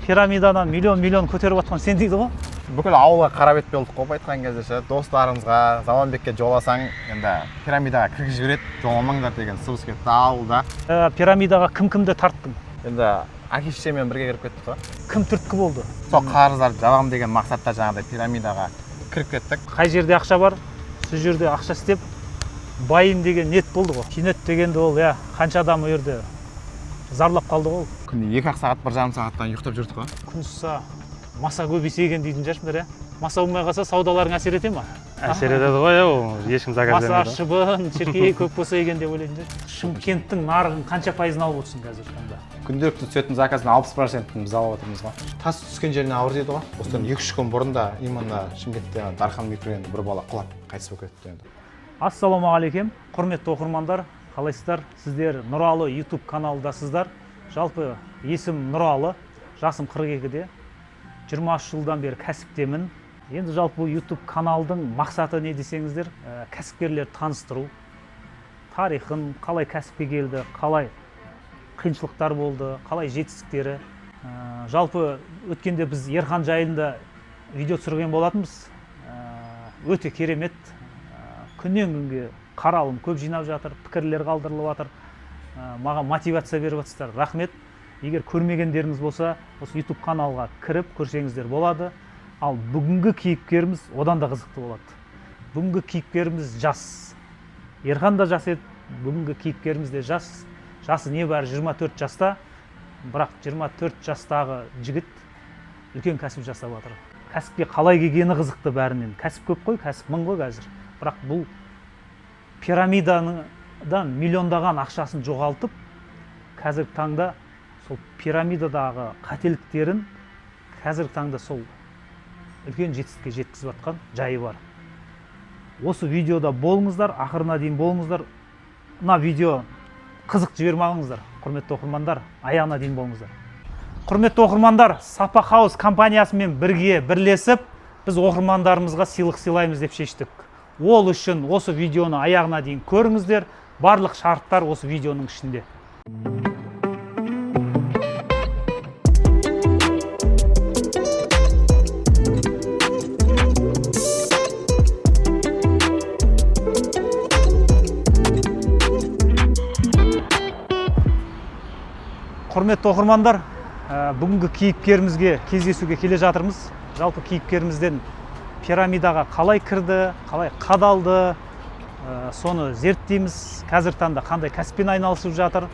пирамидадан миллион көтеріп жатқан сен дейді ғой. Бүкіл ауылға қара бет болдық қой айтқан кезде ше. Достарымызға, Заманбекке жоласаң, енді пирамидаға кіргізіп жібереді, жоламаңдар деген сыбыс кетті ауылда. Пирамидаға кімді тарттың? Енді әке-шешеммен бірге кіріп кеттік қой. Кім түрткі болды? Сол қарыздарды жабам деген мақсатта жаңағыдай пирамидаға кіріп кеттік. Қай жерде ақша бар, сол жерде ақша істеп байым деген нет болды ғой. Кенет дегенде ол, қанша адам ол жерде зарлап қалды ғой. Күнде 2-ақ сағат, 1,5 сағаттан ұйықтап жүрдік қой. Күнсіз маса көбейсеген дейтін шығарсыңдар, Маса болмай қалса саудаларың әсер ете ма? Әсер етеді ғой, ешкім заказ бермейді. Маса шыбын, шіркей көп болса екен деп ойлайтын. Шымкенттің нарығын қанша пайызын алып отырсың қазір сонда? Күнделікті түсетін заказдың 60%-ін біз алып отырмыз ғой. Тас түскен жеріне ауыр дейді ғой. Осыдан 2-3 күн бұрын да именно Шымкентте Дархан микрорайонында бір бала құлап қайтыс болып кетті енді. Ассалаумағалейкум, құрметті оқырмандар, қалайсыздар? Сіздер Нұралы YouTube каналындасыздар. Жалпы есім Нұралы, жасым 42-де, 23 жылдан бері кәсіптемін. Енді жалпы YouTube каналдың мақсаты не десеңіздер, кәсіпкерлерді таныстыру, тарихын, қалай кәсіпке келді, қалай қиыншылықтар болды, қалай жетістіктері. Жалпы өткенде біз Ерхан жайында видео түсірген болатынбыз. Өте керемет. Күннен күнге қаралым көп жинап жатыр, пікірлер қалдырылып жатыр. Маған мотивация беріп жатсыздар. Рахмет. Егер көрмегендеріңіз болса, осы YouTube каналға кіріп көрсеңіздер болады. Ал бүгінгі кейіпкеріміз одан да қызықты болады. Бүгінгі кейіпкеріміз жас. Ерхан да жас еді, бүгінгі кейіпкеріміз де жас. Жасы небәрі 24 жаста, бірақ 24 жастағы жігіт үлкен кәсіп жасап жатыр. Кәсіпке қалай келгені қызықты бәрінен. Кәсіп көп қой, кәсіп мың ғой қазір. Бірақ бұл пирамидадан миллиондаған ақшасын жоғалтып, қазіргі таңда сол пирамидадағы қателіктерін қазіргі таңда сол үлкен жетістікке жеткізіп жатқан жайы бар. Осы видеода болыңыздар, ақырына дейін болыңыздар. Мына видео қызық жібермеңіздер, құрметті оқырмандар, аяғына дейін болыңыздар. Құрметті оқырмандар, Сапа Хаус компаниясымен бірге бірлесіп, біз оқырмандарымызға сыйлық сыйлаймыз деп шештік. Ол үшін осы видеоны аяғына дейін көріңіздер. Барлық шарттар осы видеоның ішінде. Құрметті оқырмандар, бүгінгі кейіпкерімізге кездесуге келе жатырмыз. Жалпы кейіпкерімізден пирамидаға қалай кірді, қалай қадалды, соны зерттейміз. Қазір таңда қандай кәсіппен айналысып жатыр.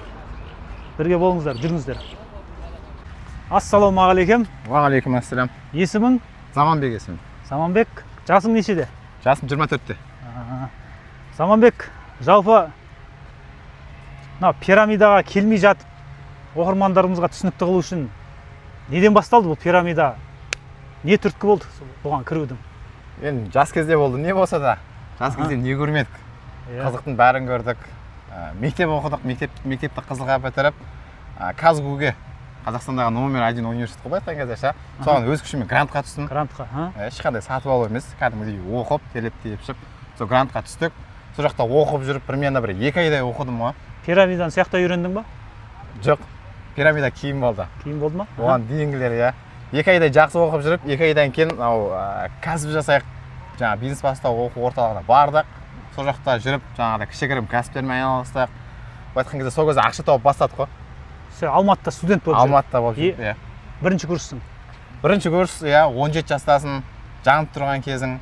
Бірге болыңыздар, жүріңіздер. Ассалаумағалейкум. Уағалейкум ассалам. Есімің? Заманбек есімім. Заманбек, жасың нешеде? Жасым 24-те. Заманбек, жалпы пирамидаға келмей жатып, оқырмандарымызға түсінікті қылу үшін неден басталды бұл пирамида? Не түрткі болды бұған кірудің? Енді жас кезде болды, не болса да. Жас кезде не көрмедік. Қызықтың бәрін көрдік. Мектеп оқыдық, мектепті қызылға бітіріп, Казгуге, Қазақстандағы номер 1 университет қой айтқан кезде ше. Соған өз күшіммен грантқа түстім. Грантқа, ешқандай сатып алу емес, кәдімгідей оқып, тепшіп, сол грантқа түстік. Сол жақта оқып жүріп, примерно бір 2 айдай оқыдым ғой. Пирамидадан сияқты үйрендің ба? Жоқ. Пирамида кейін болды. Кейін болды ма? Оған дейінгілер, 2 айдай жақсы оқып жүріп, 2 айдан кейін кәсіп жасайық, жаңа бизнес бастау оқу орталығына бардық. Сол жақта жүріп, жаңағыдай кішігірім кәсіптермен айналыстық. Айтқан кезде сол кезде ақша тауып бастадық қой. Сен Алматыда студент болып жүрсің? Алматыда болып жүріп, Бірінші курссың? Бірінші курс, 17 жастасың, жанып тұрған кезің.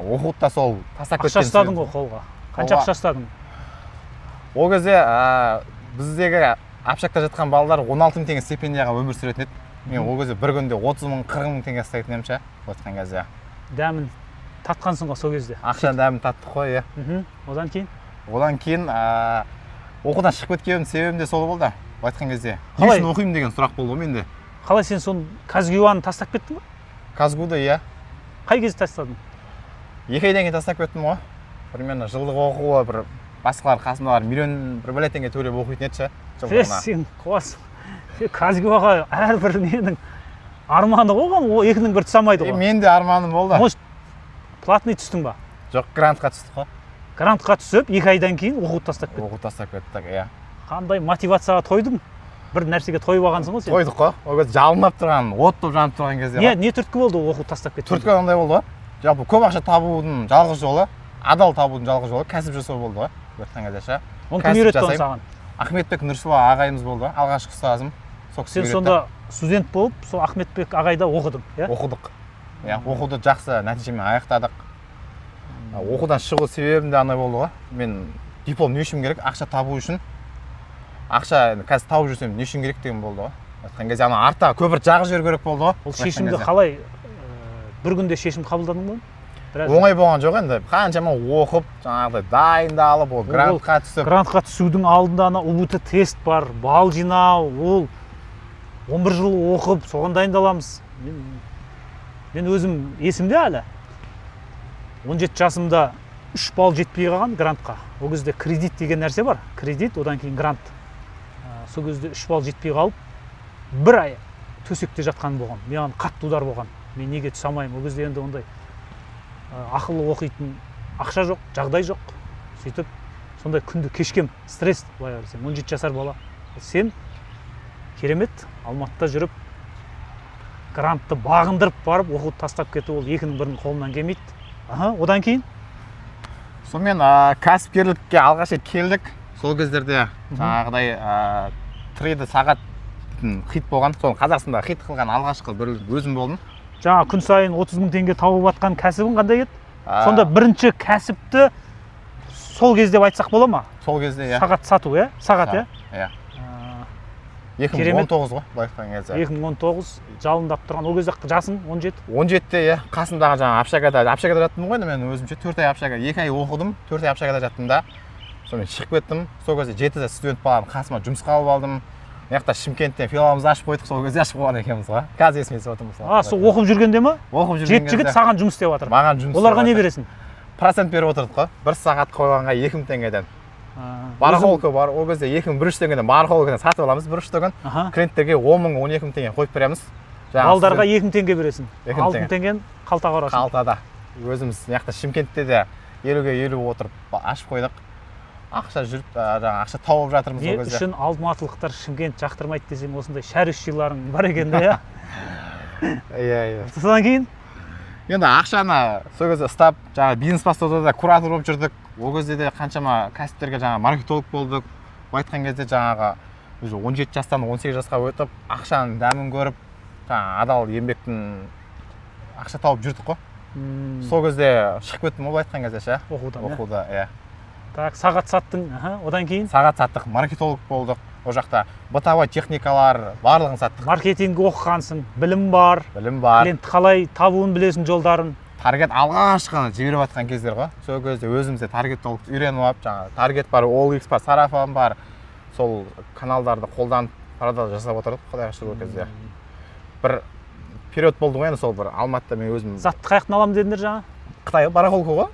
Оқуды да сол тастап кеткен. Ақша ұстадың ғой қолға. Қанша ақша ұстадың? Ол кезде біздегі общакта жатқан балалар 16 000 теңге стипендияға өмір сүретін еді. Мен ол кезде бір күнде 30 000, 40 000 теңге ұстайтын едім ше, отқан кезде. Дәмін татқансың ғой сол кезде? Ақша дәмін таттық қой, Одан кейін? Одан кейін оқудан шығып кеткенім себебім де сол болды. Айтқан кезде, не үшін оқимын деген сұрақ болды менде. Қалай сен соны Казгуаны тастап кеттің ба? Казгуды, Қай кезде тастадың? 2 айдан кейін тастап кеттім ғой. Примерно жылдық оқуы бір басқалар қасымдағылар миллион бір бәле теңге төлеп оқитын еді ше. Сен қуасың. Казгуға әрбір ненің арманы қойған, ол екінің бір тұсамайды ғой. Мен де арманым болды. Может, платный түстің ба? Жоқ, грантқа түстік қой. Грантқа түсіп, 2 айдан кейін оқуды тастап кеттің. Оқуды тастап кеттік, Қандай мотивацияға тойдың? бір нәрсеге тойып алғансың ғой сен. Тойдық қой. Ол кезде жалынып тұрған, от болып жанып тұрған кезде. Не түрткі болды оқу тастап кетті? Түрткі андай болды ғой. Жалпы көп ақша табудың жалғыз жолы, адал табудың жалғыз жолы кәсіп жасау болды ғой. Өткен кездеше. Оны кім үйретті оны саған? Ахметбек Нұрсуа ағайымыз болды ғой. Алғашқы ұстазым. Сен сонда студент болып, сол Ахметбек ағайда оқыдың, иә? Оқыдық. Иә, оқуды жақсы нәтижемен аяқтадық. Оқудан шығу себебім де андай болды ғой. Мен диплом не үшін керек? Ақша табу үшін. Ақша қазір тауып жүрсем не үшін керек деген болды ғой. Айтқан кезде ана артта көпір жағы жер керек болды ғой. Ол шешімді қалай бір күнде шешім қабылдадың ба? Оңай болған жоқ енді. Қаншама оқып, жаңағыдай дайындалып, ол грантқа түсіп. Грантқа түсудің алдында ана УБТ тест бар, балл жинау, ол 11 жыл оқып, соған дайындаламыз. Мен өзім есімде әлі. 17 жасымда 3 балл жетпей қалған грантқа. Ол кезде кредит деген нәрсе бар. Кредит, одан кейін грант. Сол кезде 3 балл жетпей қалып, бір ай төсекте жатқан болған. Маған қатты удар болған. Мен неге түсе алмаймын? Ол кезде енді ондай ақылы оқитын ақша жоқ, жағдай жоқ. Сөйтіп, сондай күнді кешкем, стресс, былай қарасаң, 17 жасар бала. Сен керемет Алматыда жүріп, грантты бағындырып барып, оқуды тастап кету, ол екінің бірінің қолынан келмейді. Одан кейін? Сонымен кәсіпкерлікке алғаш рет келдік. Сол кездерде жаңағыдай 3D сағат хит болған. Соны Қазақстанда хит қылған алғашқы бір өзім болдым. Жаңа күн сайын 30 мың теңге тауып атқан кәсібің қандай еді? Сонда бірінші кәсіпті сол кезде айтсақ бола ма? Сол кезде, иә. Сағат сату, иә? Сағат, иә? Иә. 2019 ғой, былай айтқан кезде. 2019 жалындап тұрған. Ол кезде жасың 17? 17-те, иә. Қасымдағы жаңа общагада жаттым ғой, мен өзімше 4 ай общага, 2 ай оқыдым, 4 ай общагада жаттым да. Сонымен шығып кеттім. Сол кезде 7 студент баланы қасыма жұмысқа алып алдым. Мына Шымкентте филиалымызды ашып қойдық, сол кезде ашып қойған екенбіз ғой. Қазір есіме түсіп отырмыз. Сол оқып жүргенде ма? Оқып жүрген кезде. 7 жігіт саған жұмыс істеп жатыр. Маған жұмыс. Оларға не бересің? Процент беріп отырдық қой. 1 сағат қойғанға 2000 теңгеден. Барахолка бар. Ол кезде 2100 теңгеден барахолкадан сатып аламыз 1 төгін. Клиенттерге 10 мың, 12 мың теңге қойып береміз. Балдарға 2000 теңге бересің. 2000 теңгені қалтаға ұрасың. Қалтада. Өзіміз мына Шымкентте де 50-ге 50 отырып ашып қойдық. Ақша жүріп, жаңа ақша тауып жатырмыз ол кезде. Не үшін алматылықтар Шымкент жақтырмайды десең, осындай шәрішшіларың бар екен да, иә? Содан кейін енді ақшаны сол кезде ұстап, жаңа бизнес бастауда да куратор болып жүрдік. Ол кезде де қаншама кәсіптерге жаңа маркетолог болдық. Айтқан кезде жаңағы 17 жастан 18 жасқа өтіп, ақшаның дәмін көріп, жаңа адал еңбектің ақша тауып жүрдік қой. Сол кезде шығып кеттім ол айтқан кезде ше. Оқуда, иә. Так, сағат саттың, одан кейін? Сағат саттық, маркетолог болдық. Ол жақта бытовой техникалар барлығын саттық. Маркетинг оқығансың, білім бар. Клиентті қалай табуын білесің жолдарын. Таргет алғашқы жіберіп жатқан кездер ғой. Сол кезде өзімізде таргет толық үйреніп алып, жаңа таргет бар, OLX бар, сарафан бар. Сол каналдарды қолданып, продаж жасап отырдық Құдайға шүкір ол кезде. Бір период болды ғой енді сол бір Алматыда мен өзім. Затты қаяқтан аламын дедіңдер жаңа? Қытай барахолка ғой.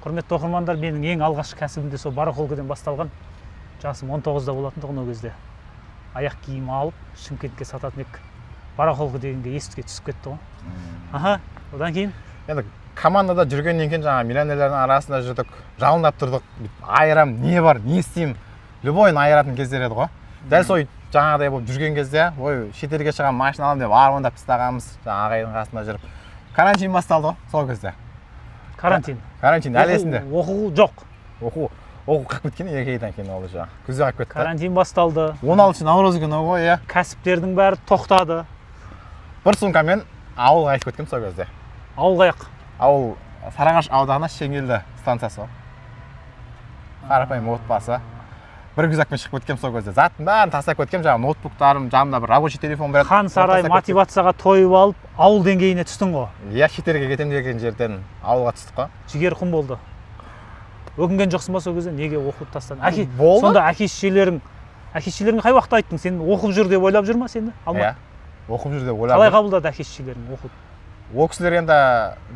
Құрметті оқырмандар, менің ең алғашқы кәсібімде сол барахолкадан басталған. Жасым 19-да болатын тұғын ол кезде. Аяқ киім алып, Шымкентке сататын ек. Барахолка дегенге естіге түсіп кетті ғой. Одан кейін? Енді командада жүргеннен кейін жаңа миллионерлердің арасында жүрдік, жалындап тұрдық. Айырам, не бар, не істеймін? Любойын айыратын кездер еді ғой. Дәл сол жаңағыдай болып жүрген кезде, ой, шетелге шығам, машина аламын деп армандап тастағанбыз, жаңа ағайдың қасында жүріп. Карантин басталды ғой сол кезде. Карантин әлі есімде. Оқу жоқ. Оқу қырып кеткен 2 айдан кейін ол жаңа. Күзде қырып кетті. Карантин басталды. 16 наурыз күні ғой, иә. Кәсіптердің бәрі тоқтады. Бір сумкамен ауылға қайтып кеткем сол кезде. Ауылға қаяқ? Ауыл Сарыағаш ауданына Шеңгелді станциясы ғой. Қарапайым отбасы. Бір күзақпен шығып кеткем сол кезде. Заттың бәрін тастап кеткем, жаңа ноутбуктарым, жанымда бір рабочий телефон бар еді. Хан сарай мотивацияға тойып алып, ауыл деңгейіне түстің ғой. Иә, шетелге кетем деген жерден ауылға түстік қой. Жігер құм болды. Өкінген жоқсың ба сол кезде? Неге оқуды тастадың? Сонда әке-шешелерің қай уақытта айттың? Сен оқып жүр деп ойлап жүр ма сені? Иә, оқып жүр деп ойлап. Қалай қабылдады әке-шешелерің оқуды? Ол кісілер енді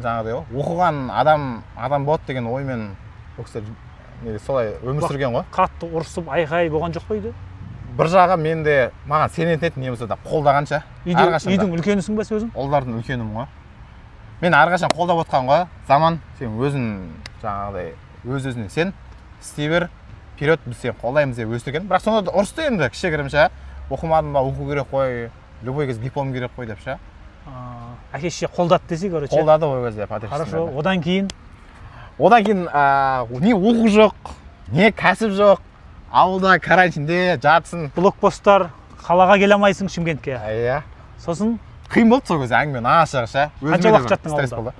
жаңағыдай оқыған адам болады деген оймен ол кісілер солай өмір сүрген ғой. Қатты ұрысып, айқай болған жоқ па үйде? Бір жағы менде маған сенетін еді, не болса да қолдағанша. Үйдің үлкенісің ба өзің? Олардың үлкенім ғой. Мен әрқашан қолдап отқан ғой. Заман, сен өзің жаңағыдай өз-өзіне сен істей бер, вперед біз сені қолдаймыз деп өстірген. Бірақ сонда ұрысты енді кішігірімше. оқымадым ба оқу керек қой, любой кезде диплом керек қой деп ше. Әке шеше қолдады десей, короче. Қолдады ол кезде Хорошо, одан кейін не оқу жоқ, не кәсіп жоқ, ауылда карантинде жатсын. блокпосттар, қалаға келе алмайсың Шымкентке. Иә. Сосын Қиын болды сол кезде әңгімен ашығы ше. Қанша уақыт жаттың ауылда?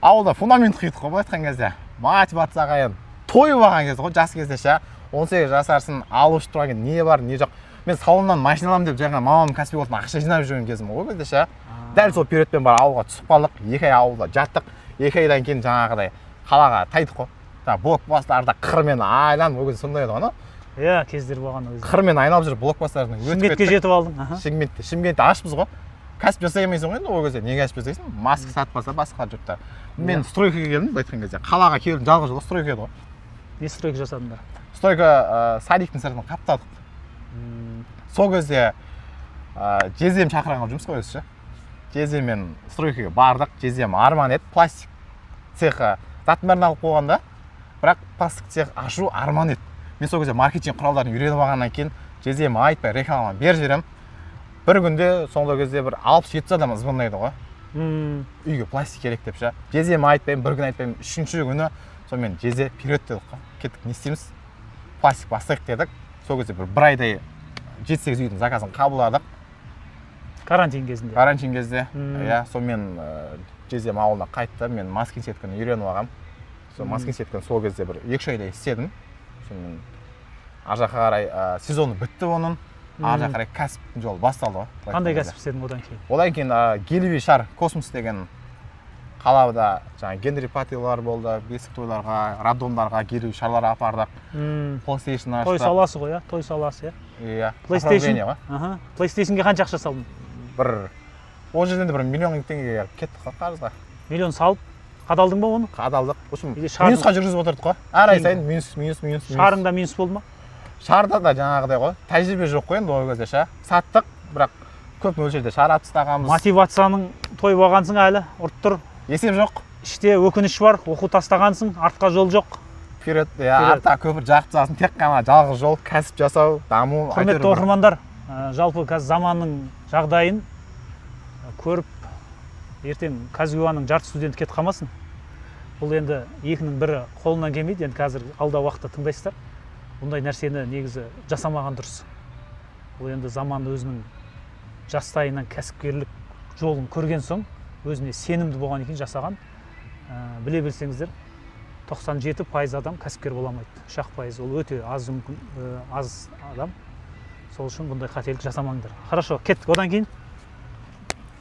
Ауылда фундамент құйдық қой былай айтқан кезде. Мотивацияға енді тойып алған кезде ғой, жас кезде ше. 18 жасарсың, алып ұшып тұрған кезде не бар, не жоқ. Мен салоннан машина аламын деп жаңа мамамның кәсіби отына ақша жинап жүрген кезім ғой кезде ше. Дәл сол периодпен бар ауылға түсіп қалдық, 2 ай ауылда жаттық. 2 айдан кейін жаңағыдай қалаға тайдық қой. Жаңа блокпосттарда қырмен айналып ол кезде сондай еді ғой. Иә, кездер болған ол кезде. Қырмен айналып жүріп блокпосттардан өтіп Шымкентке жетіп алдың. Шымкентте ашпыз ғой. Кәсіп жасай алмайсың ғой енді ол кезде. Не кәсіп жасайсың? Маска сатпаса басқа жұрттар. Мен стройкаға келдім былай айтқан кезде. Қалаға келдім, жалғыз жол стройка еді ғой. Не стройка жасадыңдар? Стройка садиктің сыртын қаптадық. Сол кезде жездем шақырған жұмысқа өзі ше. Жездеммен стройкаға бардық. Жездем арман еді, пластик цеха затын бәрін алып қойғанда, бірақ пластик цех ашу арман еді. Мен сол кезде маркетинг құралдарын үйреніп алғаннан кейін жездеме айтпай реклама беріп жіберемін. Бір күнде соңғы кезде бір 60-70 адам звондайды ғой. Үйге пластик керек деп ше. Жездеме айтпаймын, бір күн айтпаймын, 3-ші күні сонымен жезде вперед дедік қой. Кеттік, не істейміз? Пластик бастайық дедік. Сол кезде бір айдай 7-8 үйдің заказын қабылдадық. Карантин кезінде. Карантин кезде. Иә, сонымен жездем ауылына қайтты. Мен маскин сетканы үйреніп алғам. Сол маскин сетканы сол кезде бір 2 айдай істедім. Сонымен ар жаққа қарай сезоны бітті оның. Ар жаққа қарай кәсіп жолы басталды ғой. Қандай кәсіп істедің одан кейін? Одан кейін Гелеви шар космос деген қалада жаңа Генри Паттилар болды, бесік тойларға, роддомдарға Гелеви шарлар апардық. PlayStation аштық. Той саласы ғой, иә? Той саласы, иә? PlayStation. PlayStationге қанша ақша салдың? Бір ол жерден де 1 миллион теңгеге кеттік қой қарызға. Миллион салып, қадалдың ба оны? Қадалдық. Минусқа жүргізіп отырдық қой. Әр ай сайын минус. Шарыңда минус болды ма? Шарда да жаңағыдай ғой. Тәжірибе жоқ қой енді ол кезде ше. Саттық, бірақ көп мөлшерде шар атыстағанбыз. Мотивацияның той болғансың әлі, ұрт тұр. Есеп жоқ. Іште өкініш бар, оқу тастағансың, артқа жол жоқ. Вперед, артқа көпір жағып тастасын, тек қана жалғыз жол, кәсіп жасау, даму. Құрметті оқырмандар, жалпы қазір заманның жағдайын көріп, ертең Казгуаның жарты студенті кетіп қалмасын. Бұл енді екінің бірі қолынан келмейді, енді қазір алда уақытта тыңдайсыздар. Бұндай нәрсені негізі жасамаған дұрыс. Бұл енді заман өзінің жастайынан кәсіпкерлік жолын көрген соң, өзіне сенімді болған екен жасаған. Біле білсеңіздер, 97% адам кәсіпкер бола алмайды. 3% ол өте аз адам. Сол үшін бұндай қателік жасамаңдар. Хорошо, кеттік. Одан кейін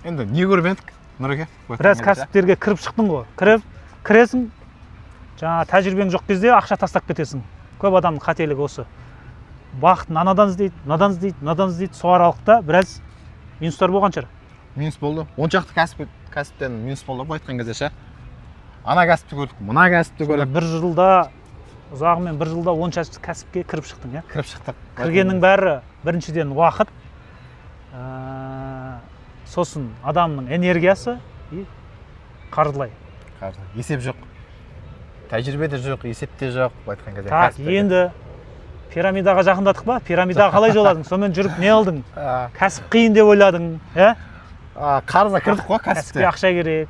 енді не көріп едік Нұреке? Біраз кәсіптерге кіріп шықтың ғой. Кіресің, жаңа тәжірибең жоқ кезде ақша тастап кетесің. Көп адамның қателігі осы. Бақытын анадан іздейді. Сол аралықта біраз минустар болған шығар. Минус болды. 10 шақты кәсіптен минус болды былай айтқан кезде ше. Ана кәсіпті көрдік, мына кәсіпті көрдік. Бір жылда, ұзағымен бір жылда 10 шақты кәсіпке кіріп шықтың, иә? Кіріп шықтық. Кіргеннің бәрі біріншіден уақыт, сосын адамның энергиясы и қаржылай. Есеп жоқ. Тәжірибе де жоқ, есеп те жоқ былай айтқан кезде. Так, енді пирамидаға жақындадық па? Пирамидаға қалай жоладың? Сонымен жүріп не алдың? Кәсіп қиын деп ойладың, иә? Қарызға кірдік қой кәсіпте. Кәсіпке ақша керек,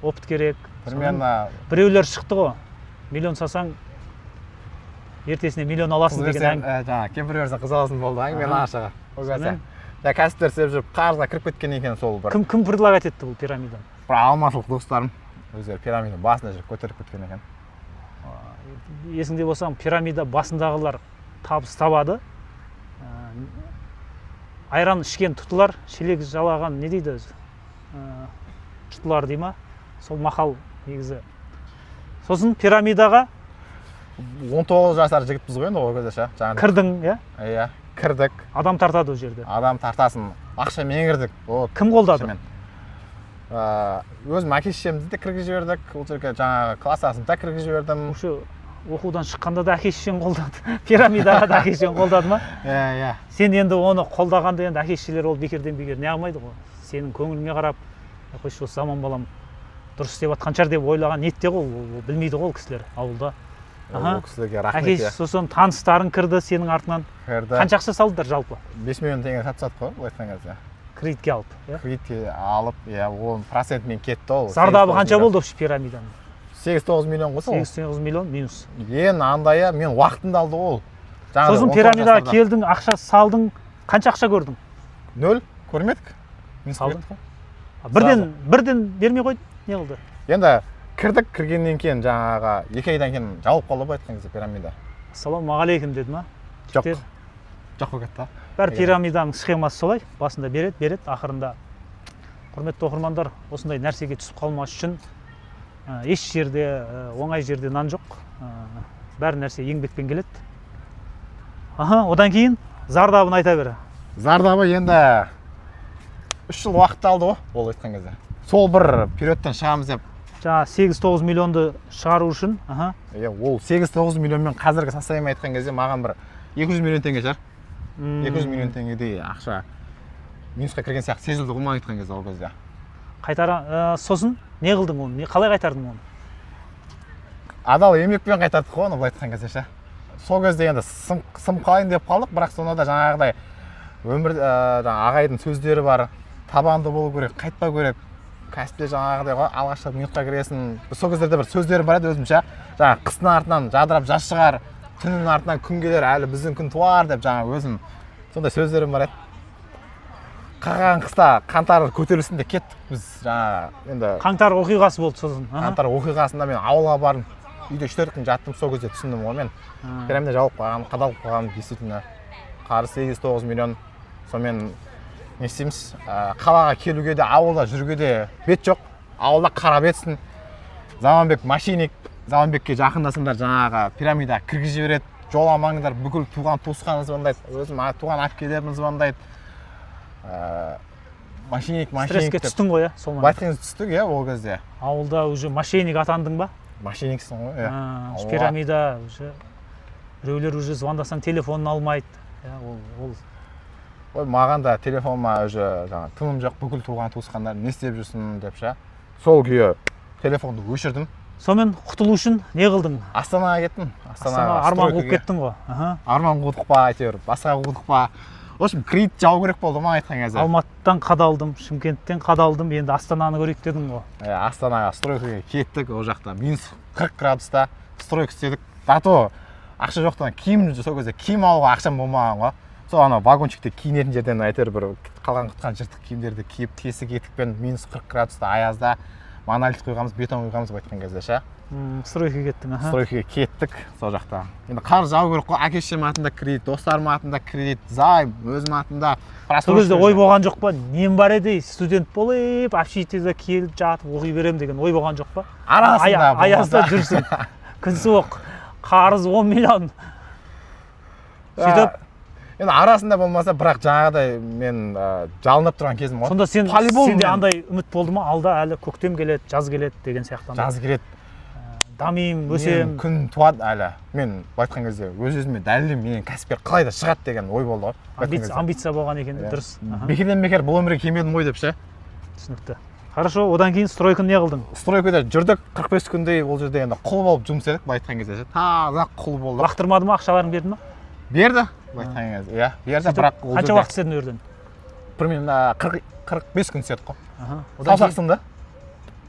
опыт керек. Примерно біреулер шықты ғой. Миллион сасаң, ертесіне миллион аласың деген әңгіме. Жаңа кемпірлерден қыз аласың болды әңгіме ашығы. Ол кезде. Кәсіптер істеп жүріп қарызға кіріп кеткен екен сол бір. Кім предлагать етті бұл пирамиданы? Бір алматылық достарым өздері пирамиданың басында жүріп көтеріп кеткен екен. Есіңде болсам, пирамида басындағылар табыс табады. Айран ішкен тұтылар, шелек жалаған не дейді өзі? Тұтылар дей ма? Сол мақал негізі. Сосын пирамидаға 19 жасар жігітпіз ғой енді ол кезде ше. Кірдің, иә? Иә, кірдік. Адам тартады ол жерде. Адам тартасын. Ақшамен кірдік. Кім қолдады? Өзім әке-шешемді де кіргізіп жібердік. Ол жерге жаңағы классасымды да кіргізіп жібердім. Оқудан шыққанда да әке-шешең қолдады. Пирамидаға да әке-шешең қолдады ма? Иә. Сен енді оны қолдағанда енді әке-шешелер ол бекерден бекер не алмайды ғой. Сенің көңіліңе қарап, қойшы осы заман балам дұрыс істеп жатқан шығар деп ойлаған ниетте ғой, білмейді ғой ол кісілер ауылда. Аха. ол кісілерге рахмет. Әке сосын таныстарың кірді сенің артынан. Кірді. Қанша ақша салдыңдар жалпы? 5 миллион теңге сатсат қой, былай айтқан кезде. Кредитке алып, иә? Кредитке алып, иә, оның процентімен кетті ол. Зардабы қанша болды осы пирамиданың? 8-9 миллион қоса ол. 8-9 миллион минус. Ең андайы мен уақытында алды ол. Сосын пирамидаға келдің, ақша салдың, қанша ақша көрдің? 0 көрмедік. Салдың. Бірден бермей қойды, не қылды? Енді кірдік, кіргеннен кейін жаңағы 2 айдан кейін жауып қалды ғой айтқан кезде пирамида. Ассалаумағалейкум деді ма? Жоқ. Жоқ болып кетті. Бәрі пирамиданың схемасы солай, басында береді, ақырында. Құрметті оқырмандар, осындай нәрсеге түсіп қалмас үшін еш жерде, оңай жерде нан жоқ. Бәрі нәрсе еңбекпен келеді. Одан кейін зардабын айта бері. Зардабы енді 3 жыл уақытты алды ғой, ол айтқан кезде. Сол бір периодтан шығамыз деп. Жаңа 8-9 миллионды шығару үшін. Ол 8-9 миллионмен қазіргі состояние айтқан кезде маған бір 200 миллион теңге шығар. 200 миллион теңгедей ақша минусқа кірген сияқты сезілді ғой маған айтқан кезде ол кезде. Сосын не қылдың оны? Қалай қайтардың оны? Адал еңбекпен қайтардық қой оны былай айтқан кезде ше. Сол кезде енді сым қалайын деп қалдық, бірақ сонда да жаңағыдай өмір ағайдың сөздері бар. Табанды болу керек, қайтпау керек. Кәсіпте жаңағыдай ғой, алғашқы минутқа кіресің. Сол кездерде бір сөздері бар еді өзімше. Жаңа қыстың артынан жадырап жаз шығар, түннің артынан күн келер, әлі біздің күн туар деп жаңа өзім сондай сөздерім бар еді. Қаған қыста қаңтар көтерілсін де кеттік біз жаңа енді. Қаңтар оқиғасы болды сосын. Қаңтар оқиғасында мен ауылға бардым. Үйде 3-4 күн жаттым, сол кезде түсіндім ғой мен. Пирамида жауып қалған, қадалып қалған действительно. Қарызы 8-9 миллион. Сонымен не істейміз? Қалаға келуге де, ауылда жүруге де бет жоқ. Ауылда қара бетсін. Заманбек машиник, Заманбекке жақындасыңдар жаңағы пирамида кіргізіп жібереді. Жоламаңдар, бүкіл туған туысқан звондайды. Өзім туған әпкелерім звондайды. Машиник стресске түстің ғой, сол момент. Байтқаныз түстік, ол кезде. Ауылда уже машиник атандың ба? Машиниксің ғой, иә. Пирамида уже біреулер уже звондасаң телефонын алмайды. Ой, маған да телефоныма уже жаңа тыным жоқ, бүкіл туған туысқандар не істеп жүрсің деп ше. Сол күйі телефонды өшірдім. Сонымен құтылу үшін не қылдың? Астанаға кеттім. Астанаға арман қуып кеттің ғой. Арман қудық па, әйтеуір, басқа қудық па. В общем, кредит жабу керек болды ма айтқан кезде. Алматыдан қадалдым, Шымкенттен қадалдым, енді Астананы көрейік дедің ғой. Астанаға стройкаға кеттік, ол жақта минус 40 градуста стройка істедік. Зато ақша жоқтан киім сол кезде киім алуға ақшам болмаған ғой. Сол ана вагончикте киінетін жерден әйтеуір бір қалған құтқан жыртық киімдерді киіп, тесік етікпен минус 40 градуста аязда монолит қойғанбыз, бетон қойғанбыз айтқан кезде ше. Стройкаға кеттің, Стройкаға кеттік сол жақта. Енді қарыз жабу керек қой, әке-шешем атында кредит, достарым атында кредит, займ, өзім атында. Сол кезде ой болған жоқ па? Нем бар еді, студент болып, общежитиеде келіп жатып оқи берем деген ой болған жоқ па? Арасында аязда жүрсің. Күн суық, қарыз 10 миллион. Сөйтіп енді арасында болмаса, бірақ жаңағыдай мен жалынып тұрған кезім ғой. Сонда сенде андай үміт болды ма? Алда әлі көктем келеді, жаз келеді деген сияқты. Жаз келеді. Дамиым, өсем. Күн туады әлі. Мен айтқан кезде өз-өзіме дәлелдеймін, менен кәсіпкер қалай да шығады деген ой болды ғой. Амбиция болған екен, дұрыс. Бекерден бекер бұл өмірге келмедім ғой деп ше. Түсінікті. Хорошо, одан кейін стройканы не қылдың? Стройкада жүрдік 45 күндей, ол жерде енді құл болып жұмыс істедік, былай айтқан кезде ше. Таза құл болдық. Лақтырмады ма, ақшаларын берді ма? Берді, былай айтқан кезде. Иә, берді, бірақ ол жерде. Қанша уақыт істедің өрден? Примерно 45 күн істедік қой. Саусақ сынды.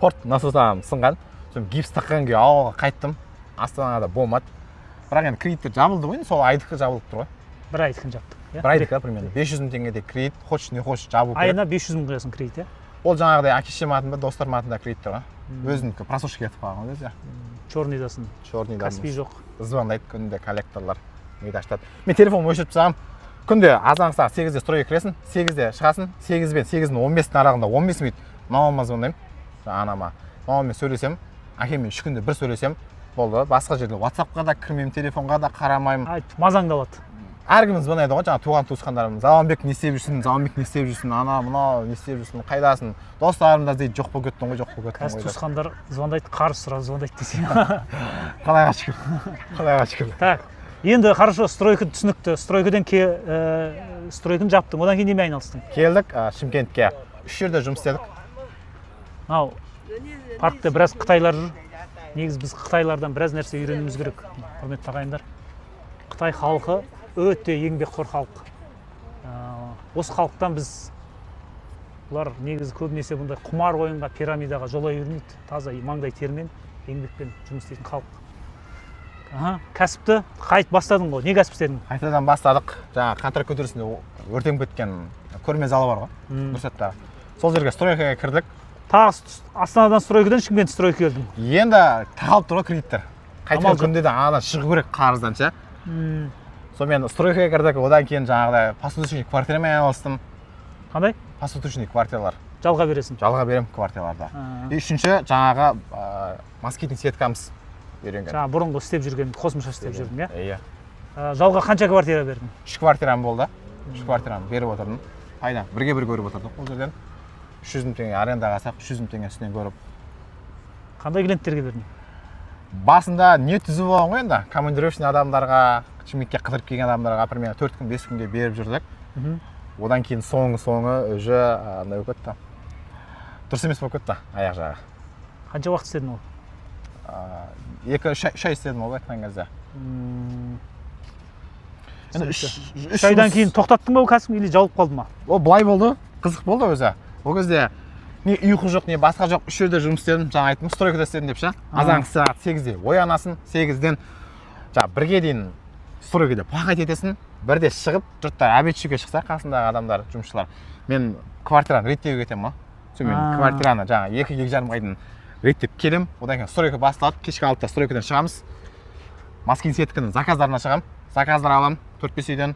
Порт насосам сынған. Гипс таққан күйі ауылға қайттым. Астанада болмады. Бірақ енді кредиттер жабылды ғой, сол айдыққа жабылып тұр ғой. Бір айдықын жаптық. Бір айдыққа примерно 500 мың теңгедей кредит, хочешь не хочешь жабу керек. Айына 500 мың құясың кредит, иә? Ол жаңағыдай әке-шешем атында, достарым атында кредит тұр ғой. Өзінікі просрочка кетіп қалған өзі. Черныйдасын. Каспий жоқ. Звондайды күнде коллекторлар. Миды ашытады. Мен телефон өшіріп тастағанмын. Күнде азан сағат 8-де стройға кіресің, 8-де шығасың, 8 бен 8-дің 15-дің аралығында 15 минут мамама звондаймын. Анама. Мамаммен сөйлесем, әкеммен 3 күнде бір сөйлесем, болды. Басқа жерде WhatsApp-қа да кірмеймін, телефонға да қарамаймын. Мазаңды алады. Әркім звондайды ғой, жаңа туған туысқандарым. Заманбек не істеп жүрсің, Заманбек не істеп жүрсің, ана мынау не істеп жүрсің, қайдасың? Достарым да дейді, жоқ болып кеттің ғой, жоқ болып кеттің ғой. Қазір туысқандар звондайды, қарыз сұрап звондайды десең. Қалайға шүкір. Қалайға шүкір. Так. Енді хорошо, стройка түсінікті. Стройканы жаптың. Одан кейін немен айналыстың? Келдік Шымкентке. 3 жерде жұмыс істедік. Паркте біраз қытайлар жүр. негізі біз Қытайлардан біраз нәрсе үйренуіміз керек, құрметті ағайындар. Қытай халқы өте еңбекқор халық. Осы халықтан біз бұлар негізі көбінесе бұндай құмар ойынға, пирамидаға жолай үйренеді. Таза маңдай термен, еңбекпен жұмыс істейтін халық. Кәсіпті қайт бастадың ғой, не кәсіп істедің? Қайтадан бастадық. Жаңа Қатар көтерісінде өртеніп кеткен көрме залы бар ғой, Нұрсәтте. Сол жерге стройкаға кірдік. Тағы Астанадан стройкадан Шымкент стройка келдің. Енді тағалып тұр ғой кредиттер. Қайтқан күнде де анадан шығу керек қарыздан ше. Сонымен стройкаға кірдік, одан кейін жаңағыдай посудочный квартирамен айналыстым. Қандай? Посудочный квартиралар. Жалға бересің? Жалға берем квартираларда. Үшінші жаңағы москитный сеткамыз үйренген. Жаңа бұрынғы істеп жүрген, қосымша істеп жүрдің, иә? Жалға қанша квартира бердің? 3 квартирам болды. 3 квартираны беріп отырдым. Пайда бірге бір көріп отырдық ол жерден. 300 мың теңге арендаға алсақ, 300 мың теңге үстінен көріп. Қандай клиенттерге бердің? Басында не түзіп болған ғой енді, командировочный адамдарға, Шымкентке қыдырып келген адамдарға примерно 4 күн, 5 күнге беріп жүрдік. Одан кейін соңы уже андай болып кетті. Дұрыс емес болып кетті аяқ жағы. Қанша уақыт істедің ол? 2-3 ай істедім ол айтқан кезде. 3 айдан кейін тоқтаттың ба ол кәсіп или жауып қалды ма? Ол былай болды, қызық болды өзі. Ол кезде не ұйқы жоқ, не басқа жоқ, 3 жерде жұмыс істедім, жаңа айттым, стройкада істедім деп ше. Азанғы сағат 8-де оянасың, 8-ден жаңа 1-ге дейін стройкада пахать етесің, 1-де шығып, жұрттар обед жеуге шықса, қасындағы адамдар, жұмысшылар, мен квартираны реттеуге кетемін ма? Сонымен квартираны жаңа 2-2,5 айдан реттеп келем, одан кейін стройка басталады, кешкі 6-та стройкадан шығамыз. Москитный сетканың заказдарына шығам, заказдар алам 4-5 үйден.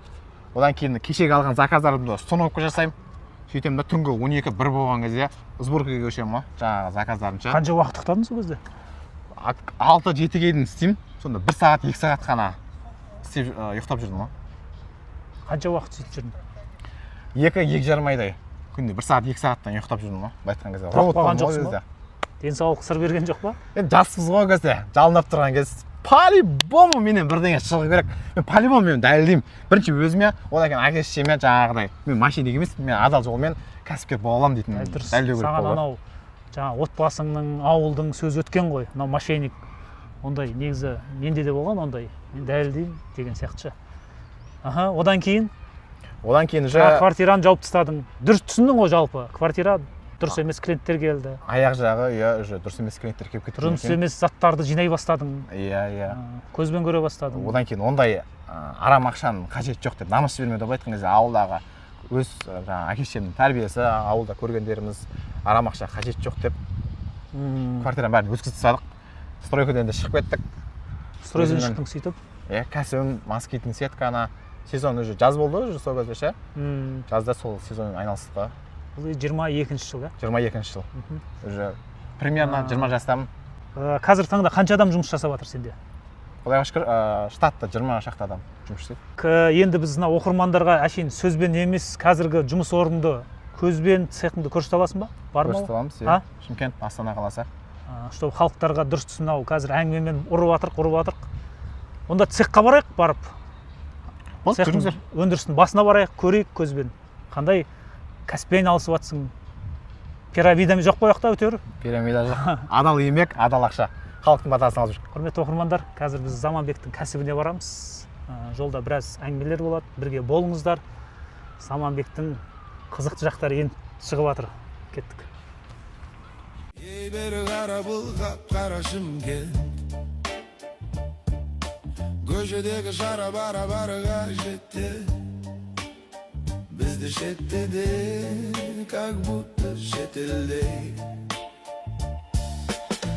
Одан кейін кешегі алған заказдарымды установка жасаймын. Сөйтем да түнгі 12-1 болған кезде сборкаға көшемін ма, жаңағы заказдарынша. Қанша уақыт ұйықтадың сол кезде? 6-7-ге дейін істеймін. Сонда 1 сағат, 2 сағат қана істеп ұйықтап жүрдім ма. Қанша уақыт сөйтіп жүрдің? 2-2,5 айдай. Күнде 1 сағат, 2 сағаттан ұйықтап жүрдім ма, айтқан кезде. Робот болған жоқсың ба? Денсаулық сыр берген жоқ па? Енді жаспыз ғой кезде, жалынап тұрған кез. По-любому менен бірдеңе шығу керек. Мен по-любому мен дәлелдеймін. Бірінші өзіме, одан кейін әке-шешеме жаңағыдай, мен машиник емес, мен адал жолмен кәсіпкер бола аламын дейтін дәлелдеу керек. Саған анау жаңа отбасыңның, ауылдың сөзі өткен ғой. Мынау мошенник ондай негізі менде де болған ондай. Мен дәлелдеймін деген сияқтышы. Одан кейін уже квартираны жауып тастадың. Дұрыс түсіндің ғой жалпы. Квартира дұрыс емес клиенттер келді. Аяқ жағы, иә, уже дұрыс емес клиенттер келіп кетті. Дұрыс емес заттарды жинай бастадың. Иә. Көзбен көре бастадың. Одан кейін ондай арам ақшаның қажеті жоқ деп намыс бермеді деп айтқан кезде ауылдағы өз жаңағы әке-шешемнің тәрбиесі, ауылда көргендеріміз арам ақша қажеті жоқ деп квартираның бәрін өткізіп тастадық. Стройкадан да шығып кеттік. Стройкадан шықтың сөйтіп? Иә, кәсібім москитный сетканы сезон уже жаз болды уже сол кезде ше. Жазда сол сезонмен айналыстық қой. Бұл 22-ші жыл, иә? 22-ші жыл. Уже примерно 20 жастамын. Қазір таңда қанша адам жұмыс жасап жатыр сенде? Құдайға шүкір, штатта 20 шақты адам жұмыс істейді. Енді біз мына оқырмандарға әшейін сөзбен емес, қазіргі жұмыс орныңды көзбен, цехыңды көрсете аласың ба? Бар ма? Көрсете аламыз, иә. Шымкент, Астана қаласы. Чтобы халықтарға дұрыс түсінау, қазір әңгімемен ұрып жатырық. Онда цехқа барайық, барып. Цехтың өндірістің басына барайық, көрейік көзбен. Қандай кәсіппен айналысып жатсың? Пирамида жоқ па жақта өтер? Пирамида жоқ. Адал еңбек, адал ақша. Халықтың батасын алып жүр. Құрметті оқырмандар, қазір біз Заманбектің кәсібіне барамыз. Жолда біраз әңгімелер болады, бірге болыңыздар. Заманбектің қызықты жақтары енді шығып жатыр. Кеттік. Бері қара бұл қап-қара Шымкент, көшедегі шара бара-барыға жетті. Бізді шеттеді, как будто шетелде.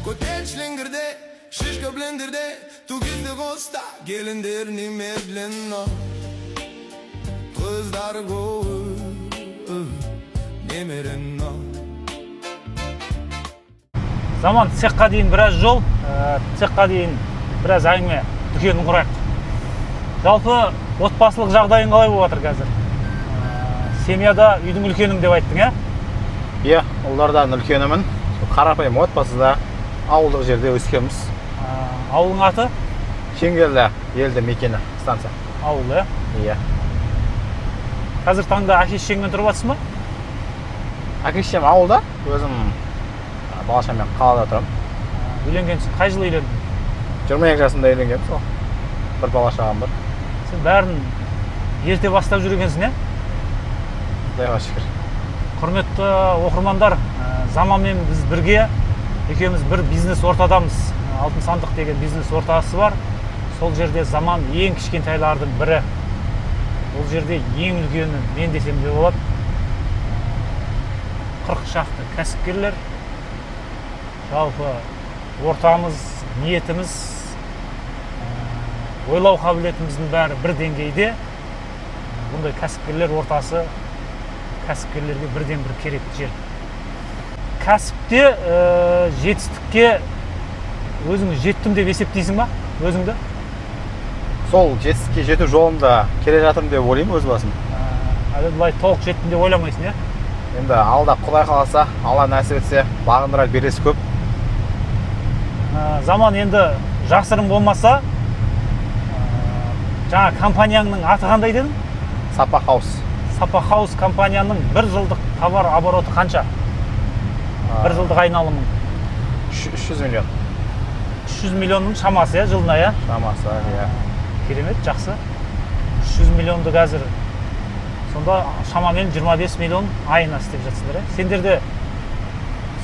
Көтеншіліңгірде, шишка блендерде, тугізді қоста, келіндер неме бленно. Қыздар қой, немеренно. Заман, цехқа дейін біраз жол, цехқа дейін біраз әңгіме, дүкенін құрайық. Жалпы отбасылық жағдайың қалай болып жатыр қазір? Семьяда үйдің үлкенің деп айттың, ә? Иә, олардан үлкенімін. Қарапайым отбасыда ауылдық жерде өскенбіз. Ауылың аты? Шеңгелді елді мекені станция. Ауыл, ә? Иә. Қазір таңда әке-шешеңмен тұрып жатсың ба? Әке-шешем ауылда, өзім бала-шағамен қалада тұрам. Үйленгенсің, қай жылы үйлендің? 22 жасымда үйленгенмін сол. Бір бала шағам бар. Сен бәрін ерте бастап жүр екенсің, иә? Құдайға шүкір. Құрметті оқырмандар, заманмен біз бірге екеуміз бір бизнес ортадамыз. Алтын сандық деген бизнес ортасы бар. Сол жерде заман ең кішкентайлардың бірі. Ол жерде ең үлкені мен десем де болады. 40 шақты кәсіпкерлер. Жалпы ортамыз, ниетіміз, ойлау қабілетіміздің бәрі бір деңгейде. Бұндай кәсіпкерлер ортасы кәсіпкерлерге бірден бір керекті жер. Кәсіпте жетістікке өзіңіз жеттім деп есептейсің ба өзіңді? Сол жетістікке жету жолында келе жатырмын деп ойлаймын өз басым. Әлі былай толық жеттім деп ойламайсың, иә? Енді алда Құдай қаласа, Алла нәсіп етсе, бағындырар бересі көп. Заман енді жасырын болмаса, жаңа компанияның аты қандай дедің? Сапа Хаус. Сапа Хаус компанияның бір жылдық товар обороты қанша? Бір жылдық айналымың? 300 миллион. 300 миллионның шамасы, жылына, иә? Шамасы, иә. Керемет, жақсы. 300 миллионды қазір сонда шамамен 25 миллион айына істеп жатсыздар, иә? Сендерде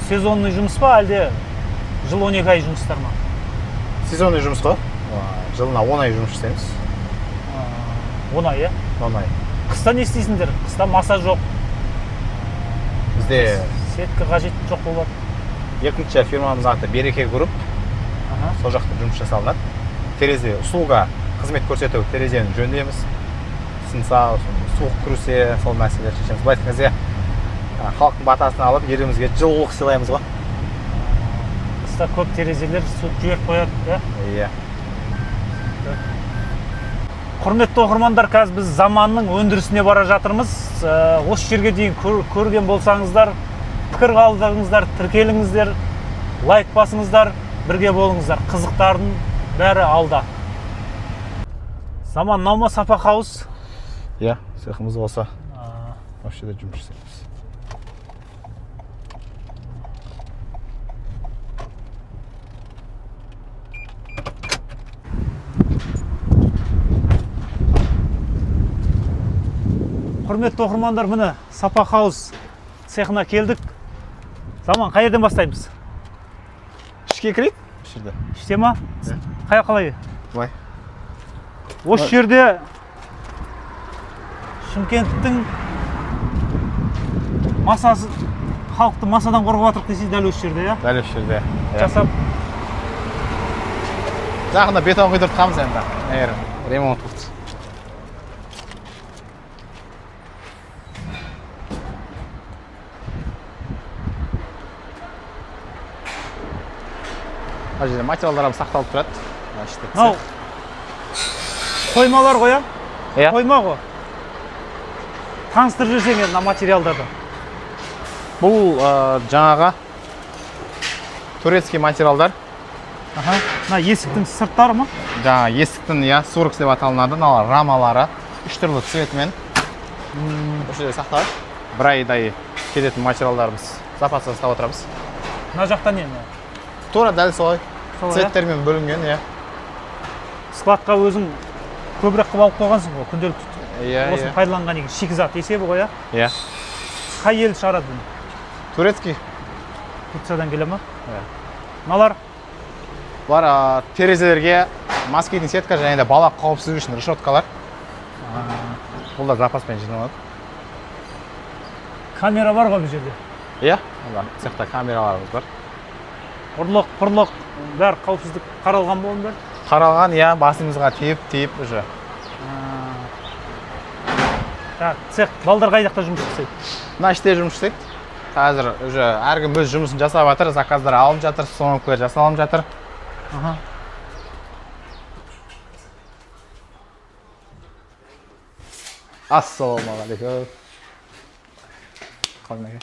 сезонный жұмыс па, әлде жыл 12 ай жұмыстар ма? Сезонный жұмыс қой. Жылына 10 ай жұмыс істейміз. 10 ай, иә? 10 ай. Қыста не істейсіңдер? Қыста маса жоқ. Бізде Сетка қажет жоқ болады. екінші фирмамыздың аты Береке групп. Сол жақта жұмыс жасалынады. Терезе, услуга, қызмет көрсету, терезені жөндейміз. Сынса, суық күресе, сол мәселелер шешеміз. Былай айтқан кезде халықтың батасын алып, елімізге жылулық сыйлаймыз ғой. Қыста көп терезелер суық жіберіп қояды, иә? Иә. Құрметті оқырмандар, қазір біз заманның өндірісіне бара жатырмыз. Осы жерге дейін көрген болсаңыздар, пікір қалдырыңыздар, тіркеліңіздер, лайк басыңыздар, бірге болыңыздар. Қызықтардың бәрі алда. Заман наума Сапа Хаус? Иә, цехымыз осы. Осы жерде жұмыс жасаймыз. Құрметті оқырмандар, міне Сапа Хаус цехына келдік. Заман, қай жерден бастаймыз? Ішке кірейік? Ішерде. Іште ма? Қалай? Былай. Осы жерде Шымкенттің масасы, халықты масадан қорғап жатырық десей, дәл осы жерде, иә? Дәл осы жерде. Жасап. Жақында бетон құйдыртқанбыз енді. Егер ремонт болды. Мына жерде материалдарымыз сақталып тұрады. Мынау қоймалар ғой, иә? Қойма ғой. Таныстырып жіберсең енді материалдарды. Бұл жаңағы турецкий материалдар. Мына есіктің сырттары ма? Жаңа есіктің, иә, сурекс деп аталынады. Мыналар рамалары 3 түрлі цветімен. Осы жерде сақталады. Бір айдай кететін материалдарымыз запасы ұстап отырамыз. Мына жақта не? Тура дәл солай. Цветтермен бөлінген, иә. Складқа өзің көбірек қылып алып қойғансың ғой, күнделікті. Иә. Осы пайдаланған екен шикізат есебі ғой, иә? Қай ел шығарады бұны? Турецкий. Турциядан келе ма? Иә. Мыналар? Бұлар терезелерге москитный сетка және де бала қауіпсіздігі үшін решеткалар. Бұл да запаспен жиналады. Камера бар ғой бұл жерде? Иә, цехта камераларымыз бар. Ұрлық, бәр қауіпсіздік қаралған болыңдар? Қаралған, иә, басымызға тиіп уже. Цех балдар қай жақта жұмыс жасайды? Мына іште жұмыс істейді. Қазір уже әркім өз жұмысын жасап жатыр, заказдар алынып жатыр, соңғылар жасалынып жатыр. Ассалаумағалейкум. Қалың әке?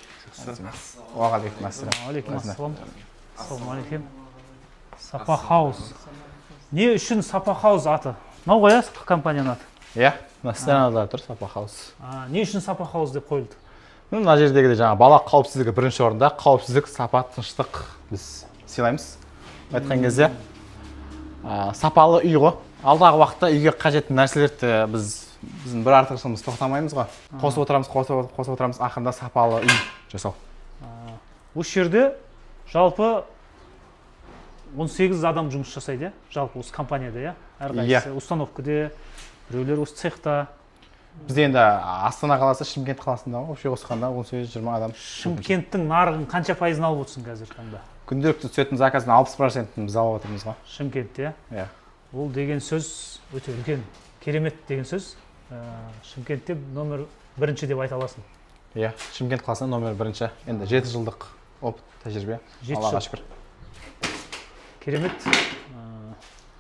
Уағалейкум ассалам. Алейкум ассалам. Ассалаумағалейкум. Сапа Хаус. Не үшін Сапа Хаус аты? Мынау ғой, компанияның аты? Иә, мына сценада тұр Сапа Хаус. Не үшін Сапа Хаус деп қойылды? Мына жердегі де жаңа бала қауіпсіздігі бірінші орында. Қауіпсіздік, сапа, тыныштық біз сыйлаймыз. айтқан кезде сапалы үй ғой. Алдағы уақытта үйге қажетті нәрселерді біздің бір артықшылығымыз тоқтамаймыз ғой. Қосып отырамыз, ақырында сапалы үй жасау. Осы жерде жалпы 18 адам жұмыс жасайды, жалпы осы компанияда, әрқайсысы установкада, біреулер осы цехта. Бізде енді Астана қаласы, Шымкент қаласында вообще қосқанда 18-20 адам. Шымкенттің нарығын қанша пайызын алып отырсың қазір таңда? Күнделікті түсетін заказдың 60%-ін біз алып отырмыз ғой. Шымкентте, Иә. ол деген сөз өте үлкен, керемет деген сөз. Шымкентте номер бірінші деп айта аласың. Иә, Шымкент қаласында номер бірінші. Енді 7 жылдық опыт, тәжірибе. Аллаға шүкір. Керемет.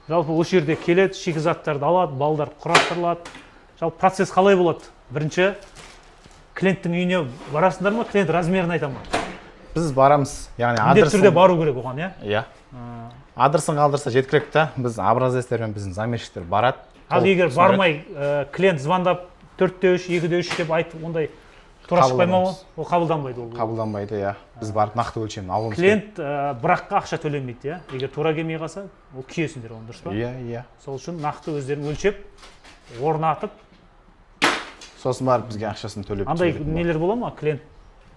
Жалпы осы жерде келеді, шикізаттарды алады, балдар құрастырылады. Жалпы процесс қалай болады? Бірінші клиенттің үйіне барасыңдар ма, клиент размерін айта ма? Біз барамыз, яғни міндетті түрде бару керек оған, иә? Иә. Адресін қалдырса жеткілікті, біз образецтермен біздің замерщиктер барады. Ал егер бармай, клиент звондап 4-3, 2-3 деп айтып, ондай тура шықпай ма ол қабылданбайды ол? Қабылданбайды, иә. Біз барып нақты өлшемін алуымыз Клиент керек. біраққа ақша төлемейді, иә? Егер тура келмей қалса, ол күйесіңдер оны, дұрыс па? Иә. Сол үшін нақты өздерін өлшеп, орнатып, сосын барып бізге ақшасын төлеп. андай нелер бола ма? Клиент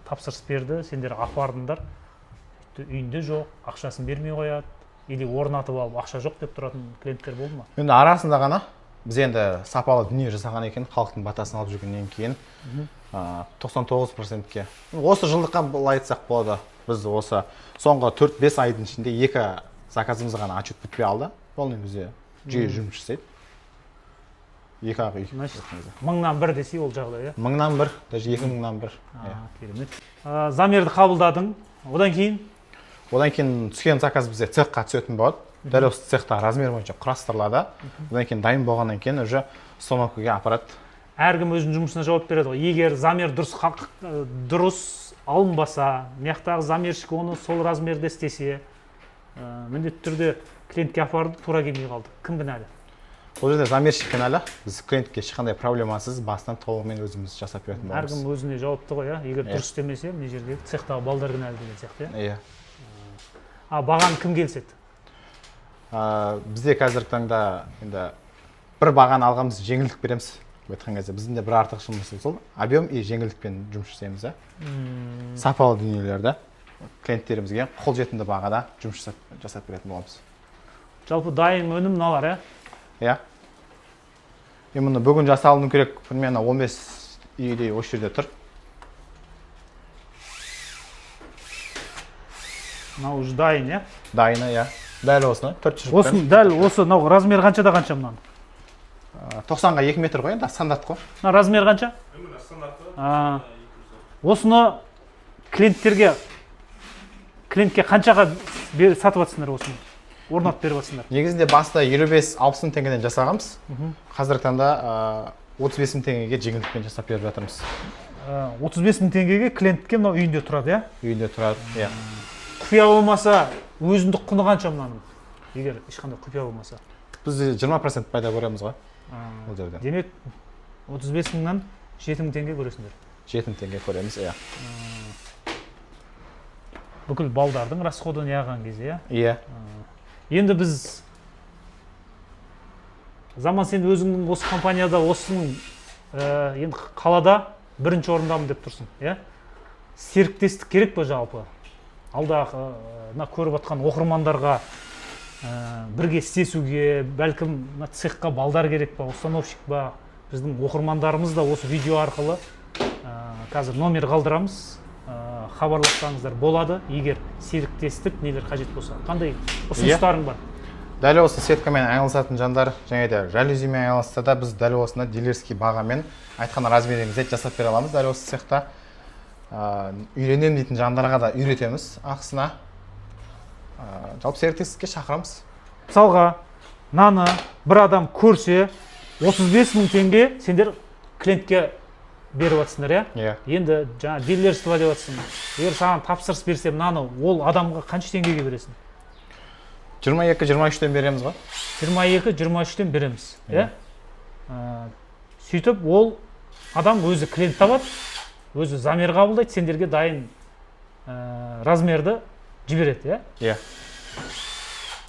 тапсырыс берді, сендер апардыңдар, үйінде жоқ, ақшасын бермей қояды, или орнатып алып ақша жоқ деп тұратын клиенттер болды ма? Енді арасында ғана біз енді сапалы дүние жасаған екен, халықтың батасын алып жүргеннен кейін 99%-ке. Осы жылдыққа былай айтсақ болады. Біз осы соңғы 4-5 айдың ішінде 2 заказымыз ғана отчет бітпей алды. Ол бізде жүйе жұмыс жасайды. 2-ақ үй. 1000-нан 1 десе ол жағдай, иә? 1000-нан 1, даже 2000-нан 1. Керемет. Замерді қабылдадың, одан кейін түскен заказ бізде цехқа түсетін болады. Дәл осы цехта размер бойынша құрастырылады. Одан кейін дайын болғаннан кейін уже установкаға апарады. Әркім өзінің жұмысына жауап береді ғой. Егер замер дұрыс алынбаса, мияқтағы замерщик оны сол размерде істесе, міндетті түрде клиентке апарды, тура келмей қалды. Кім кінәлі? Бұл жерде замерщик кінәлі. Біз клиентке ешқандай проблемасыз бастан толығымен өзіміз жасап беретін боламыз. Әркім өзіне жауапты ғой, иә? Егер дұрыс істемесе, мына жердегі цехтағы балдар кінәлі деген сияқты, иә? Бағаны кім келседі? Бізде қазіргі таңда енді бір бағаны алғанбыз, жеңілдік береміз. Айтқан кезде біздің де бір артықшылығымыз сол объем и жеңілдікпен жұмыс жасаймыз, сапалы дүниелерді клиенттерімізге қолжетімді бағада жұмыс жасап беретін боламыз. Жалпы дайын өнім мыналар, иә? Мен мұны бүгін жасалыну керек, примерно 15 үйдей осы жерде тұр. Мынау уже дайын, иә? Дайыны, иә. Дәл осыны 4 жүріп. Дәл осы размер қаншада қанша мұнан? 90-ға 2 метр қой, енді стандарт қой. Размер қанша? Осыны клиентке қаншаға сатып жатсыңдар осыны? Орнатып беріп жатсыңдар? Негізінде баста 25-60 мың теңгеден жасағанбыз. Қазіргі таңда 35 мың теңгеге жеңілдікпен жасап беріп жатырмыз. 35 мың теңгеге клиентке мынау үйінде тұрады, иә? Үйінде тұрады, иә. Құпия болмаса, өзіндік құны қанша мұнаның? Егер ешқандай құпия болмаса. Біз 20% пайда көреміз ғой. Демек 35 мыңнан 7 мың теңге көресіңдер. 7 мың теңге көреміз, иә. Бүкіл балдардың расходын яған кезде, иә? Енді біз заман сен өзіңнің осы компанияда осының енді қалада бірінші орындамын деп тұрсың, иә? Серіктестік керек пе жалпы? Алдағы көріп атқан оқырмандарға бірге істесуге, бәлкім цехқа балдар керек па, установщик ба? Біздің оқырмандарымыз да осы видео арқылы қазір номер қалдырамыз, хабарлассаңыздар болады, егер серіктестік нелер қажет болса. Қандай ұсыныстарың бар? Дәл осы сеткамен айналысатын жандар, және де жалюзимен айналысса да, біз дәл осыны дилерский бағамен айтқан размерімізде жасап бере аламыз. Дәл осы цехта үйренем дейтін жандарға да үйретеміз ақысына. Жалпы серіктестікке шақырамыз. Мысалға, наны бір адам көрсе, 35 мың теңге сендер клиентке беріп жатсыңдар, иә? Енді жаңа дилерство деп жатсың. Егер саған тапсырыс берсем, наны ол адамға қанша теңгеге бересің? 22-23-тен береміз ғой. 22-23-тен береміз, иә? Сөйтіп, ол адам өзі клиент табады, өзі замер қабылдайды, сендерге дайын размерді жібереді, иә? Иә.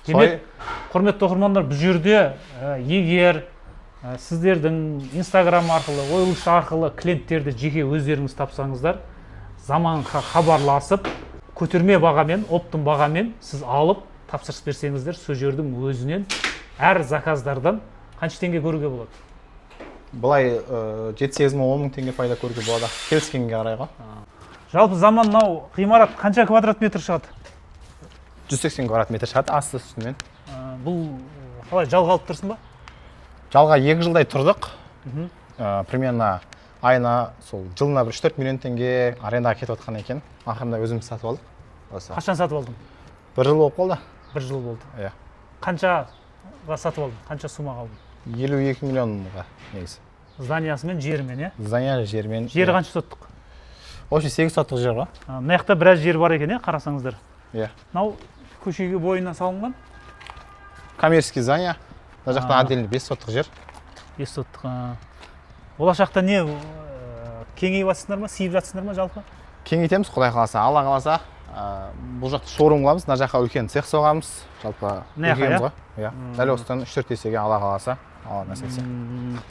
демек құрметті оқырмандар, бұл жерде егер сіздердің инстаграм арқылы, ойлыш арқылы клиенттерді жеке өздеріңіз тапсаңыздар, заманға хабарласып, көтерме бағамен, оптым бағамен сіз алып тапсырыс берсеңіздер, сол жердің өзінен әр заказдардан қанша теңге көруге болады? Бұлай 7-8 мың 10 мың теңге пайда көруге болады. Келіскенге қарай ғой. Жалпы заман мынау ғимарат қанша квадрат метр шығады? 180 квадрат метр шығады, асты үстімен. Бұл қалай жалға алып тұрсың ба? Жалға 2 жылдай тұрдық. Примерно айына сол жылына бір 3-4 миллион теңге арендаға кетіп отқан екен. Ақырында өзіміз сатып алдық. Қашан сатып алдың? 1 жыл болып қалды. 1 жыл болды. Иә. Қаншаға сатып алдың? Қанша сумаға алдың? 52 миллионға негізі. Зданиясымен, жерімен, иә? Здания жермен. Жері қанша соттық? Вообще 8 соттық жер ғой. Мына жақта біраз жер бар екен, қарасаңыздар. Иә. Мынау көшеге бойына салынған? Коммерческий здания. Мына жақта отдельно 5 соттық жер. 5 соттық. Болашақта не кеңейіп жатсыңдар ма, сиіп жатсыңдар ма жалпы? Кеңейтеміз, Құдай қаласа, Алла қаласа. Бұл жақта шоурум қыламыз, мына жаққа үлкен цех соғамыз. Жалпы үлкенбіз ғой. Иә. Дәл осыдан 3-4 есеге Алла қаласа, Алла нәсіп етсе.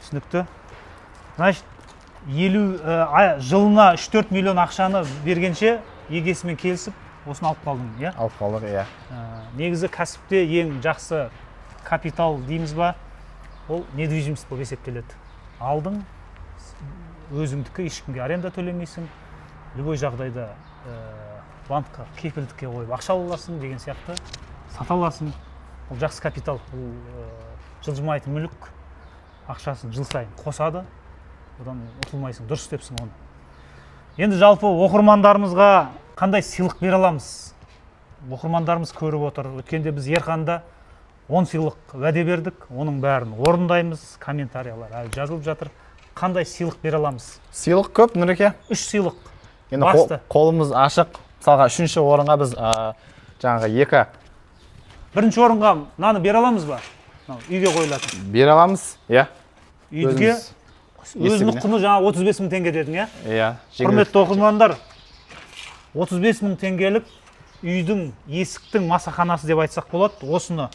Түсінікті. Значит, жылына 3-4 миллион ақшаны бергенше егесімен келісіп, осыны алып қалдың, иә? Алып қалдық, иә. Негізі кәсіпте ең жақсы капитал дейміз ба, ол недвижимость болып есептеледі. Алдың, өзіңдікі, ешкімге аренда төлемейсің, любой жағдайда банкқа кепілдікке қойып ақша аласың деген сияқты сата аласың. Ол жақсы капитал, ол жылжымайтын мүлік ақшасын жыл сайын қосады, одан ұтылмайсың, дұрыс істепсің оны. Енді жалпы оқырмандарымызға қандай сыйлық бере аламыз? Оқырмандарымыз көріп отыр. Өткенде біз Ерханда 10 сыйлық уәде бердік, оның бәрін орындаймыз, комментариялар әлі жазылып жатыр. Қандай сыйлық бере аламыз? Сыйлық көп, Нұреке. 3 сыйлық. Енді қолымыз ашық. Мысалға 3-ші орынға біз жаңағы 2. Бірінші орынға наны бере аламыз ба? Үйге қойылатын. Бере аламыз, иә. Үйге өзінің құны жаңа 35 мың теңге дедің, иә? Иә. Құрметті оқырмандар, 35 мың теңгелік үйдің есіктің масаханасы деп айтсақ болады. Осыны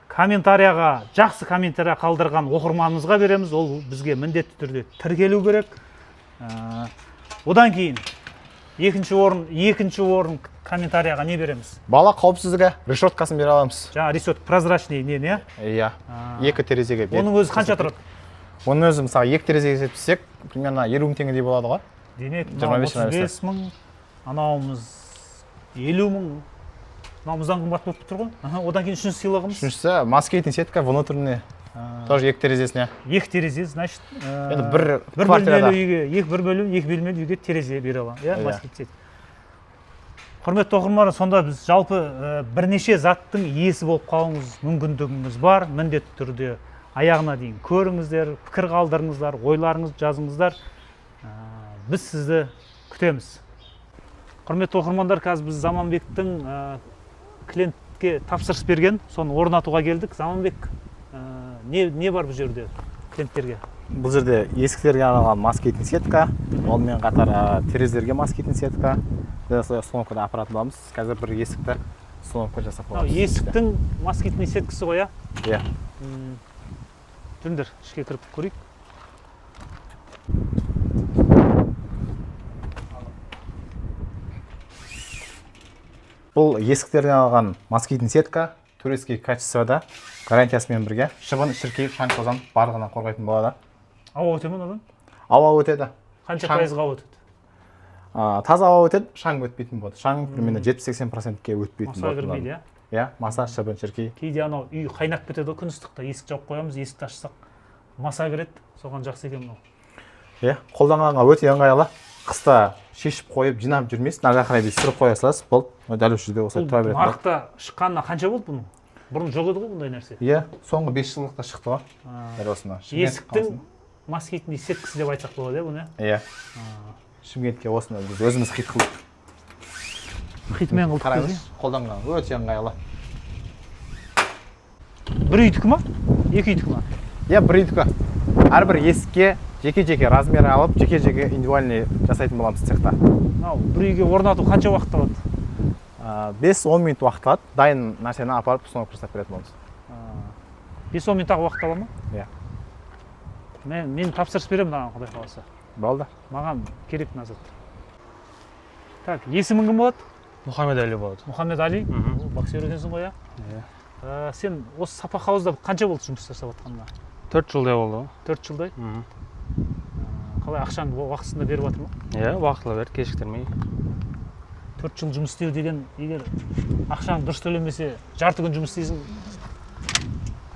комментарияға, жақсы комментария қалдырған оқырманымызға береміз. Ол бізге міндетті түрде тіркелу керек. Одан кейін екінші орын комментарияға не береміз? Бала қауіпсіздігі решеткасын бере аламыз. Жаңа решетка прозрачный не? Иә. 2 терезеге бер. Оның өзі қанша тұрады? Оның өзі мысалы 2 терезеге есептесек, примерно 20 мың теңгедей болады ғой. Демек, 35 мың, анауымыз 50 мың. Мынауымыздан қымбат болып тұр ғой. Одан кейін үшінші сыйлығымыз. Үшіншісі москитный сетка внутренняя. Тоже 2 терезесіне. 2 терезе, значит, енді бір квартирада. Бір бөлмелі үйге терезе бере аламын. Иә, москитный сетка. Құрметті оқырмандар, сонда біз жалпы бірнеше заттың иесі болып қалуыңыз мүмкіндігіңіз бар. Міндетті түрде аяғына дейін көріңіздер, пікір қалдырыңыздар, ойларыңызды жазыңыздар. Біз сізді күтеміз. Құрметті оқырмандар, қазір біз Заманбектің клиентке тапсырыс берген, соны орнатуға келдік. Заманбек, не бар бұл жерде клиенттерге? Бұл жерде есіктерге арналған москитный сетка, онымен қатар терезелерге москитный сетка. Установкада апаратын боламыз. Қазір бір есікті установка жасап боламыз. Есіктің москитный сеткасы ғой, иә? Жүріңдер, ішке кіріп көрейік. Бұл есіктерден алған москитный сетка, турецкий качествода, гарантиясымен бірге. Шыбын, шіркей, шаң, тозан барлығынан қорғайтын болады. Ауа өте ме одан? Ауа өтеді. Қанша пайызға өтеді? Таза ауа өтеді, шаң өтпейтін болады. Шаң примерно 70-80%-ке өтпейтін болады. Маса кірмейді, иә? Иә, маса, шыбын, шіркей. Кейде анау үй қайнап кетеді, күн ыстықта есік жауып қоямыз, есікті ашсақ маса кіреді, соған жақсы екен мынау. Иә, қолданғанға өте ыңғайлы. Қыста шешіп қойып, жинап жүрмейсіз, мына жаққа дейін сүріп қоя саласыз, болды. Дәл осы жерде осылай тұра береді. Нарықта шыққанына қанша болды бұның? Бұрын жоқ еді ғой бұндай нәрсе? Иә, соңғы 5 жылдықта шықты ғой. Дәл осында. Есіктің москитный сеткасы деп айтсақ болады, иә бұны? Иә. Шымкентке осында біз өзіміз хит қылдық. Хитмен қылдық. Қараңыз, қолданған өте ыңғайлы. Бір үйдікі ма? Екі үйдікі ма? Иә, бір үйдікі. Әрбір есікке жеке-жеке размері алып, жеке-жеке индивидуальный жасайтын боламыз цехта. Бір үйге орнату қанша уақытта алады? 5-10 минут уақыт алады. Дайын нәрсені апарып установка жасап беретін боламыз. 5-10 минуттағы уақыт ала ма? Иә. Мен тапсырыс беремін маған, құдай қаласа. Болды. Маған керек назат. Так, есімің кім болады? Мұхаммед Али болады. Мұхаммед Али? Боксер екенсің ғой, иә? Сен осы Сапа хаузда қанша болды жұмыс жасап жатқаныңа? 4 жылдай болды. 4 жылдай? Қалай ақшаңды уақытысында беріп жатыр ма? Иә, уақытылы берді, кешіктірмей. 4 жыл жұмыс істеу деген, егер ақшаң дұрыс төленмесе, жарты күн жұмыс істейсің,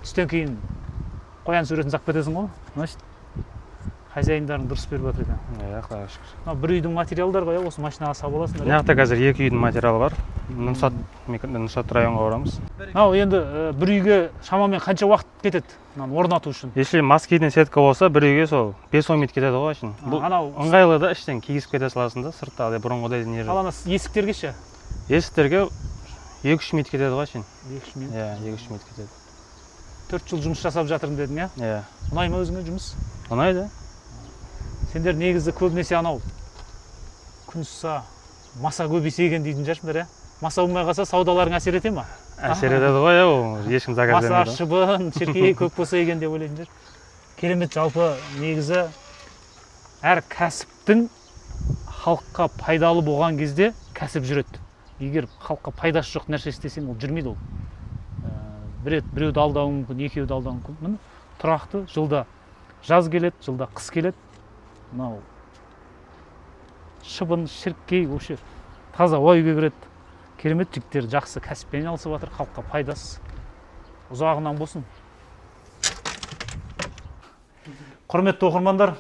түстен кейін қоян суретін сақ кетесің ғой, значит, хозяиндарын дұрыс беріп жатыр екен. Иә, құдайға шүкір. Бір үйдің материалдары ғой, осы машинаға салып аласыңдар. Мына қазір 2 үйдің материалы бар. Нұрсат районға барамыз. Енді бір үйге шамамен қанша уақыт кетеді орнату үшін? Если москитный сетка болса, бір үйге сол 5-10 минут кетеді ғой үшін. Бұл ыңғайлы да, іштен кигізіп кете саласың да, сырттағыдай бұрынғыдай не жоқ. Ал ана есіктерге ше? Есіктерге 2-3 минут кетеді ғой үшін. 2-3 минут? Иә, 2-3 минут кетеді. 4 жыл жұмыс жасап жатырмын дедің, иә? Иә. Ұнай ма өзіңе жұмыс? Ұнайды. Сендер негізі көбінесе анау күн ұса маса көбейсеген дейтін шығарсыңдар, иә? Маса болмай қалса саудаларың әсер ете ма? Әсер етеді ғой, ол ешкім заказ бермейді. Маса шыбын, шіркей көп болса екен деп ойлайтын шығар. Керемет, жалпы негізі әр кәсіптің халыққа пайдалы болған кезде кәсіп жүреді. Егер халыққа пайдасы жоқ нәрсе істесең, ол жүрмейді ол. Біреуді алдауы мүмкін, екеуді алдауы мүмкін. Тұрақты, жылда жаз келеді, жылда қыс келеді. Мынау шыбын, шіркей, вообще таза ойға кіреді. Керемет, жігіттер жақсы кәсіппен айналысып жатыр, халыққа пайдасы ұзағынан болсын. Құрметті оқырмандар,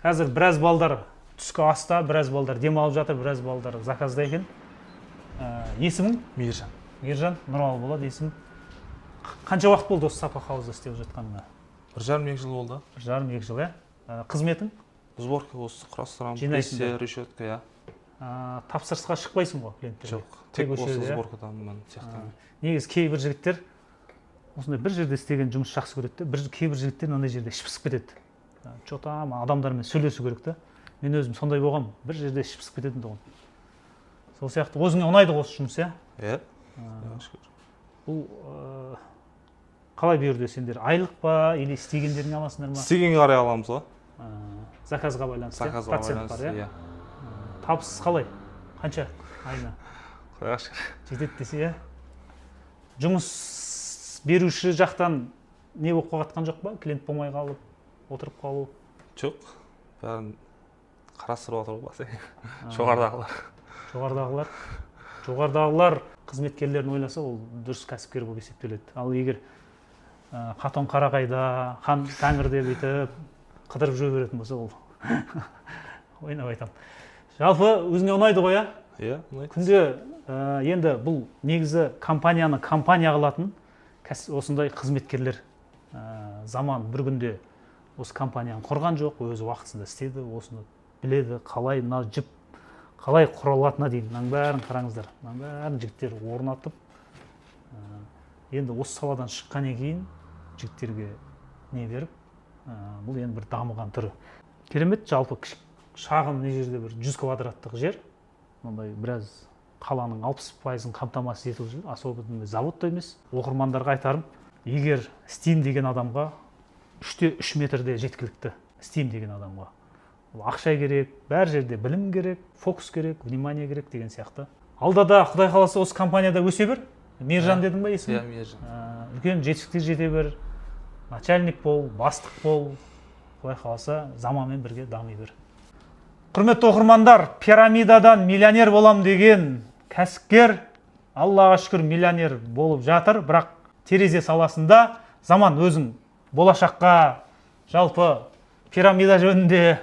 қазір біраз балдар түскі аста, біраз балдар демалып жатыр, біраз балдар заказда екен. Есімің? Мейіржан. Мейіржан, Нұралы болады есім. Қанша уақыт болды осы Сапа хаузда істеп жатқаныңа? 1,5-2 жыл болды. 1,5-2 жыл, иә? Қызметің? Сборка осы құрастырамын, Жинайсың ба? прессе, решетка, иә. Тапсырысқа шықпайсың ғой клиенттерге? Жоқ, тек осы сборкадамын сияқтамын. Негізі кейбір жігіттер осындай бір жерде істеген жұмыс жақсы көреді де, кейбір жігіттер мынандай жерде ішіп пысып кетеді. Че-то адамдармен сөйлесу керек та. Мен өзім сондай болғам, бір жерде ішіп пысып кететін тұғын. Сол сияқты өзіңе ұнайды осы жұмыс, иә? Иә. Бұл қалай беруде сендер? Айлық па, или істегендеріңе аласыңдар ма? Істегенге қарай аламыз ғой. Заказға байланысты, Заказға процент бар, байланысты, иә? иә. Табыс қалай? Қанша айына? Құдайға шүкір. Жетеді десе, иә? Жұмыс беруші жақтан не болып қалған жоқ па? Клиент болмай қалып, отырып қалу? Жоқ, бәрін қарастырып отыр ғой басы. Жоғардағылар. Жоғардағылар қызметкерлерін ойласа, ол дұрыс кәсіпкер болып есептеледі. Ал егер қатон қарағайда, хан тәңірде бүйтіп қыдырып жүре беретін болса, ол ойнап айтамын. Жалпы өзіңе ұнайды ғой, иә? Ұнайды. Күнде енді бұл негізі компанияны компания қылатын осындай қызметкерлер заман бір күнде осы компанияны құрған жоқ, өзі уақытысында істеді, осыны біледі, қалай мына жіп қалай құралатына дейін. Мынаның бәрін қараңыздар. Мынаның бәрін жігіттер орнатып, енді осы саладан шыққаннан кейін жігіттерге не беріп, бұл енді бір дамыған түрі. Керемет, жалпы шағын не жерде бір 100 квадраттық жер, мындай біраз қаланың 60%-ын қамтамасыз етіліп жүр, особенно заводта емес. Оқырмандарға айтарым, егер істеймін деген адамға 3-3 метрде жеткілікті, істеймін деген адамға. Ақша керек, бәр жерде білім керек, фокус керек, внимание керек деген сияқты. Алда да Құдай қаласа осы компанияда өсе бер. Мейіржан дедің ба есімі? Иә, Мейіржан. Үлкен жетістіктер жете бер, начальник бол, бастық бол. Құдай қаласа заманмен бірге дами бер. Құрметті оқырмандар, пирамидадан миллионер болам деген кәсіпкер Аллаға шүкір миллионер болып жатыр, бірақ терезе саласында заман өзің болашаққа жалпы пирамида жөнінде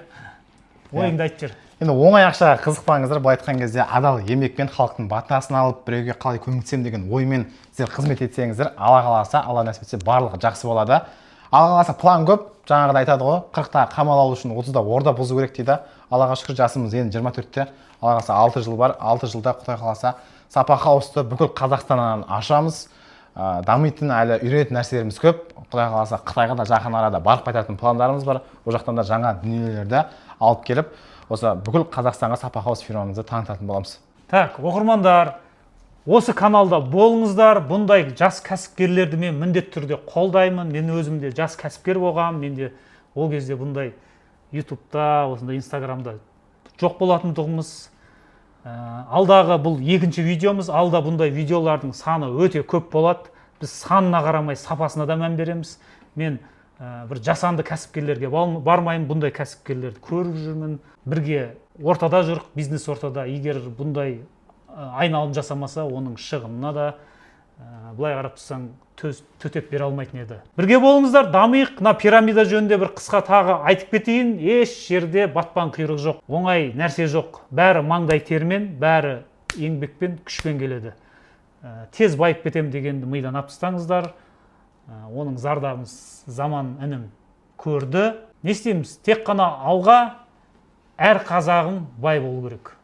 ойыңды айтып жүр. Енді оңай ақшаға қызықпаңыздар, былай айтқан кезде адал еңбекпен халықтың батасын алып, біреуге қалай көмектесем деген оймен сіздер қызмет етсеңіздер, Алла қаласа, Алла нәсіп етсе барлығы жақсы болады. Алла қаласа план көп, жаңағыда айтады ғой, 40-та қамал алу үшін 30-да орда бұзу керек дейді. Аллаға шүкір жасымыз енді 24-те, Алла қаласа 6 жыл бар. 6 жылда Құдай қаласа Сапа хаусты бүкіл Қазақстаннан ашамыз. Дамитын әлі үйренетін нәрселеріміз көп. Құдай қаласа Қытайға да жақын арада барып қайтатын пландарымыз бар. Ол жақтан да жаңа дүниелерді алып келіп, осы бүкіл Қазақстанға Сапа хаус фирмамызды танытатын боламыз. Так, оқырмандар, осы каналда болыңыздар. Бұндай жас кәсіпкерлерді мен міндетті түрде қолдаймын. Мен өзім де жас кәсіпкер болғам. Мен де ол кезде бұндай ютубта, осындай инстаграмда жоқ болатын тұғымыз. Алдағы бұл екінші видеомыз. Алда бұндай видеолардың саны өте көп болады. Біз санына қарамай сапасына да мән береміз. Мен бір жасанды кәсіпкерлерге бармайын, бұндай кәсіпкерлерді көріп жүрмін. Бірге ортада жүрік, бизнес ортада. Егер бұндай айналым жасамаса, оның шығынына да былай қарап тұрсаң төтеп бере алмайтын еді. Бірге болыңыздар, дамиық. Мына пирамида жөнінде бір қысқа тағы айтып кетейін. Еш жерде батпан құйрық жоқ, оңай нәрсе жоқ. Бәрі маңдай термен, бәрі еңбекпен, күшпен келеді. Тез байып кетем дегенді мидан алып тастаңыздар. Оның зардабын заман інім көрді. Не істейміз? Тек қана алға, әр қазағым бай болу керек.